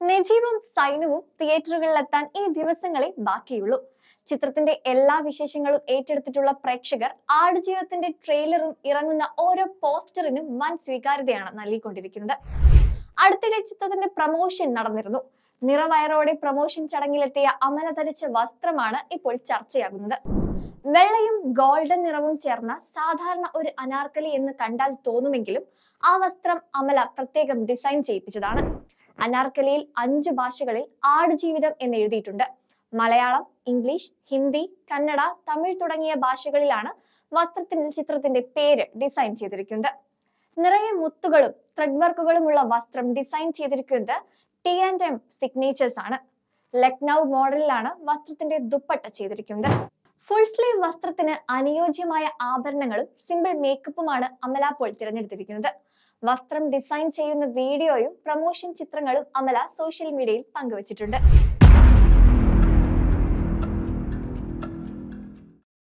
നജീബും സൈനുവും തിയേറ്ററുകളിലെത്താൻ ഇനി ദിവസങ്ങളെ ബാക്കിയുള്ളൂ. ചിത്രത്തിന്റെ എല്ലാ വിശേഷങ്ങളും ഏറ്റെടുത്തിട്ടുള്ള പ്രേക്ഷകർ ആടുജീവിതത്തിന്റെ ട്രെയിലറും ഇറങ്ങുന്ന ഓരോ പോസ്റ്ററിനും വൻ സ്വീകാര്യതയാണ് നൽകിക്കൊണ്ടിരിക്കുന്നത്. അടുത്തിടെ ചിത്രത്തിന്റെ പ്രമോഷൻ നടന്നിരുന്നു. നിറവയറോടെ പ്രമോഷൻ ചടങ്ങിലെത്തിയ അമല ധരിച്ച വസ്ത്രമാണ് ഇപ്പോൾ ചർച്ചയാകുന്നത്. വെള്ളയും ഗോൾഡൻ നിറവും ചേർന്ന സാധാരണ ഒരു അനാർക്കലി എന്ന് കണ്ടാൽ തോന്നുമെങ്കിലും ആ വസ്ത്രം അമല പ്രത്യേകം ഡിസൈൻ ചെയ്യിപ്പിച്ചതാണ്. അനാർക്കലിയിൽ 5 ഭാഷകളിൽ ആടുജീവിതം എന്ന് എഴുതിയിട്ടുണ്ട്. മലയാളം, ഇംഗ്ലീഷ്, ഹിന്ദി, കന്നഡ, തമിഴ് തുടങ്ങിയ ഭാഷകളിലാണ് വസ്ത്രത്തിൽ ചിത്രത്തിന്റെ പേര് ഡിസൈൻ ചെയ്തിരിക്കുന്നത്. നിറയെ മുത്തുകളും ത്രെഡ് വർക്കുകളുമുള്ള വസ്ത്രം ഡിസൈൻ ചെയ്തിരിക്കുന്നത് T&M സിഗ്നേച്ചേഴ്സ് ആണ്. ലക്നൗ മോഡലിലാണ് വസ്ത്രത്തിന്റെ ദുപ്പട്ട ചെയ്തിരിക്കുന്നത്. ഫുൾ സ്ലീവ് വസ്ത്രത്തിന് അനുയോജ്യമായ ആഭരണങ്ങളും സിമ്പിൾ മേക്കപ്പുമാണ് അമല പോൾ തിരഞ്ഞെടുത്തിരിക്കുന്നത്. വസ്ത്രം ഡിസൈൻ ചെയ്യുന്ന വീഡിയോയും പ്രമോഷൻ ചിത്രങ്ങളും അമല സോഷ്യൽ മീഡിയയിൽ പങ്കുവച്ചിട്ടുണ്ട്.